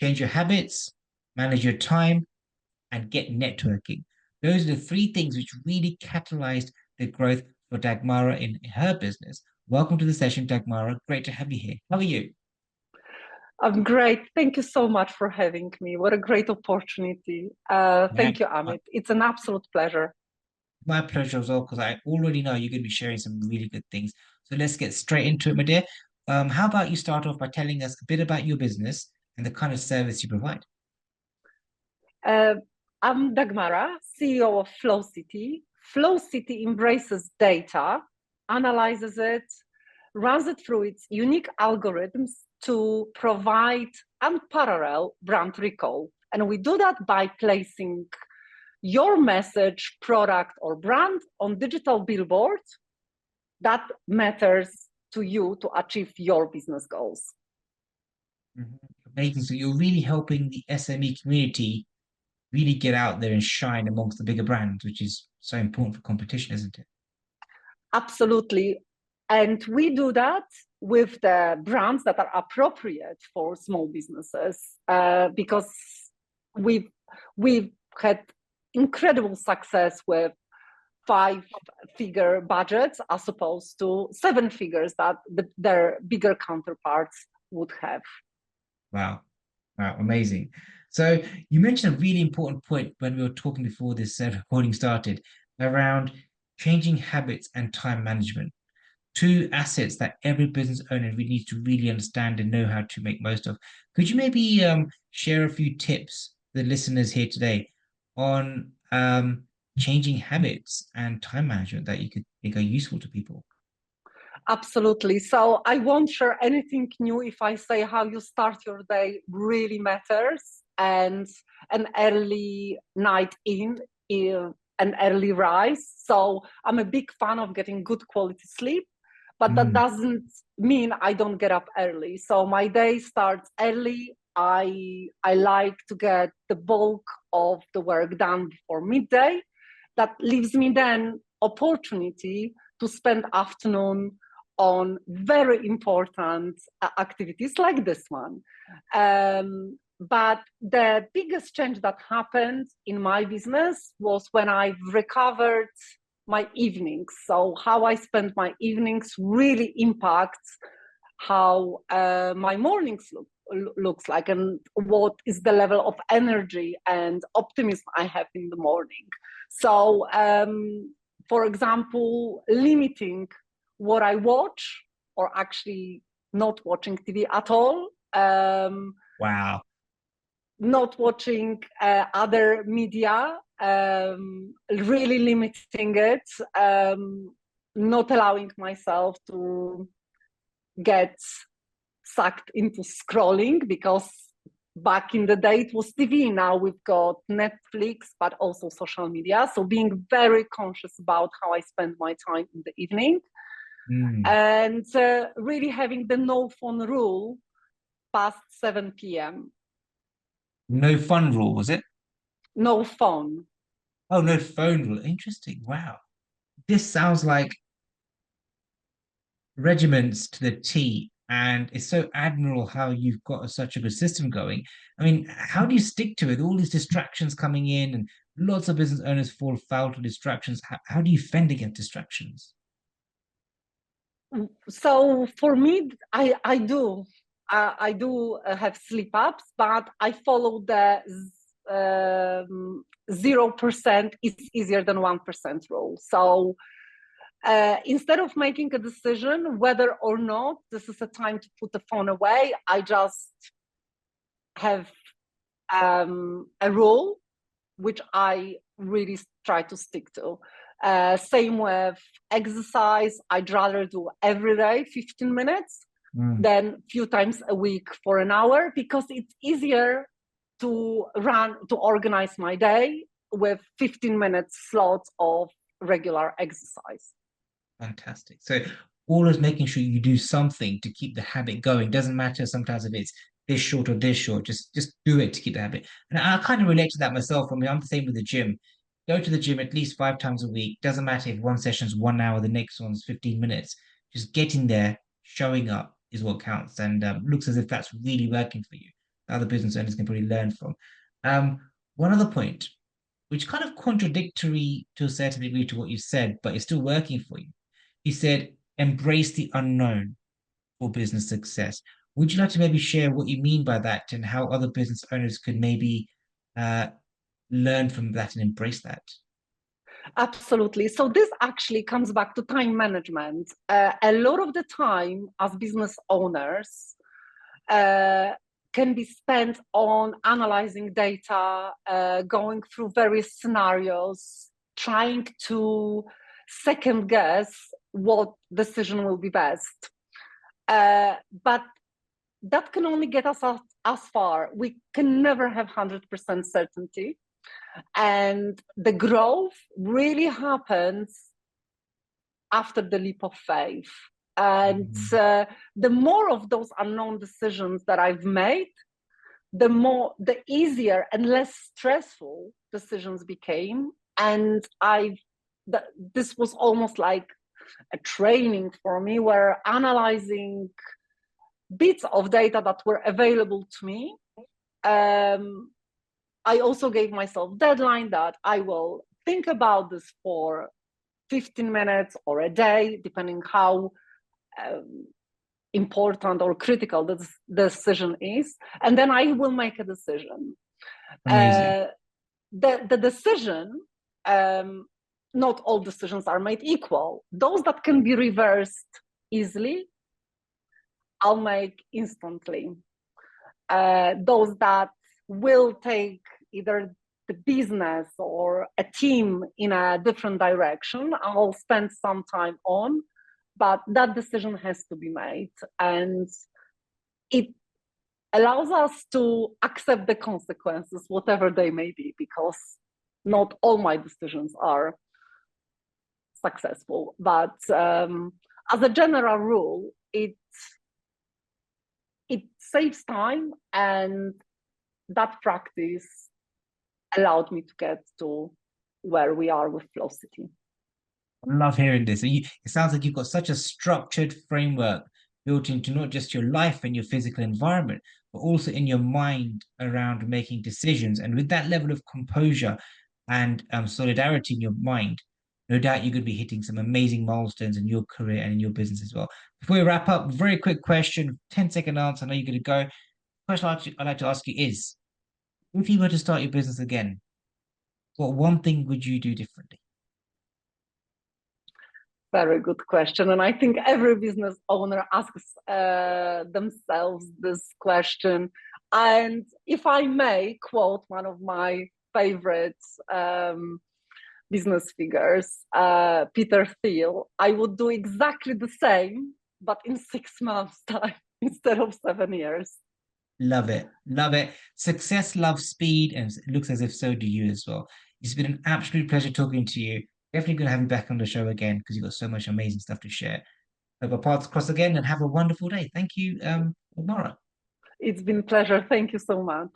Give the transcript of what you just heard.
change your habits, manage your time, and get networking. Those are the three things which really catalyzed the growth for Dagmara in her business. Welcome to the session, Dagmara. Great to have you here. How are you? I'm great. Thank you so much for having me. What a great opportunity. Man, Thank you, Amit. It's an absolute pleasure. my pleasure as well, because I already know you're going to be sharing some really good things. So let's get straight into it, my dear. How about you start off by telling us a bit about your business and the kind of service you provide? Uh, I'm Dagmara, CEO of Flow City. Flow City embraces data, analyzes it, runs it through its unique algorithms to provide unparalleled brand recall. And we do that by placing your message, product, or brand on digital billboards that matters to you to achieve your business goals. Mhm. Amazing. So you're really helping the SME community really get out there and shine amongst the bigger brands, which is so important for competition, isn't it? Absolutely. And we do that with the brands that are appropriate for small businesses because we've, we've had incredible success with five-figure budgets as opposed to seven figures that their bigger counterparts would have. Wow. Wow. Amazing. So you mentioned a really important point when we were talking before this recording started around changing habits and time management. Two assets that every business owner really needs to really understand and know how to make most of. Could you maybe share a few tips for the listeners here today on changing habits and time management that you could think are useful to people? Absolutely. So I won't share anything new if I say how you start your day really matters, and an early night in an early rise. So I'm a big fan of getting good quality sleep, but that Mm, doesn't mean I don't get up early. So my day starts early. I like to get the bulk of the work done before midday. That leaves me then opportunity to spend afternoon on very important activities like this one. But the biggest change that happened in my business was when I recovered my evenings. So how I spend my evenings really impacts how my mornings looks like and what is the level of energy and optimism I have in the morning. So, for example, limiting what I watch or actually not watching TV at all, wow. not watching other media, really limiting it, not allowing myself to get sucked into scrolling because back in the day it was TV. Now we've got Netflix, but also social media. So being very conscious about how I spend my time in the evening Mm. and really having the no phone rule past 7 p.m. No fun rule, was it? No phone. Oh, no phone rule. Interesting. Wow. This sounds like regiments to the T, and it's so admirable how you've got such a good system going. I mean, how do you stick to it? All these distractions coming in, and lots of business owners fall foul to distractions. How do you fend against distractions? So for me, I do have sleep ups, but I follow the 0% is easier than 1% rule. So instead of making a decision whether or not this is a time to put the phone away, I just have a rule which I really try to stick to. Same with exercise. I'd rather do every day 15 minutes Mm. than few times a week for an hour because it's easier to organize my day with 15 minutes slots of regular exercise. Fantastic. So always making sure you do something to keep the habit going. Doesn't matter sometimes if it's this short or this short. Just do it to keep the habit. And I kind of relate to that myself. I mean, I'm the same with the gym. Go to the gym at least 5 times a week. Doesn't matter if one session's 1 hour, the next one's 15 minutes. Just getting there, showing up is what counts. And looks as if that's really working for you. other business owners can probably learn from. Um, One other point, which kind of contradictory to a certain degree to what you said, but it's still working for you. You said embrace the unknown for business success. Would you like to maybe share what you mean by that and how other business owners could maybe uh, learn from that and embrace that? Absolutely. So this actually comes back to time management. A lot of the time as business owners uh, can be spent on analyzing data, going through various scenarios, trying to second guess what decision will be best. But that can only get us as far. We can never have 100% certainty. And the growth really happens after the leap of faith. And Mhm. the more of those unknown decisions that I've made, the easier and less stressful decisions became. And this was almost like a training for me, where analyzing bits of data that were available to me. I also gave myself deadline that I will think about this for 15 minutes or a day, depending how important or critical the decision is, and then I will make a decision. Amazing. The decision, not all decisions are made equal. Those that can be reversed easily, I'll make instantly. Those that will take either the business or a team in a different direction, I'll spend some time on, but that decision has to be made. And it allows us to accept the consequences, whatever they may be, because not all my decisions are successful. But as a general rule, it saves time, and that practice allowed me to get to where we are with Flowcity. I love hearing this. It sounds like you've got such a structured framework built into not just your life and your physical environment, but also in your mind around making decisions. And with that level of composure and solidarity in your mind, no doubt you're going to be hitting some amazing milestones in your career and in your business as well. Before we wrap up, very quick question, 10-second answer. I know you're going to go. Question I'd like to ask you is, if you were to start your business again, what one thing would you do differently? Very good question. And I think every business owner asks themselves this question. And if I may quote one of my favorite business figures, Peter Thiel, I would do exactly the same, but in 6 months' time instead of 7 years. Love it. Love it. Success loves speed, and it looks as if so do you as well. It's been an absolute pleasure talking to you. Definitely going to have you back on the show again because you've got so much amazing stuff to share. Hope our paths cross again and have a wonderful day. Thank you, Dagmara. It's been a pleasure. Thank you so much.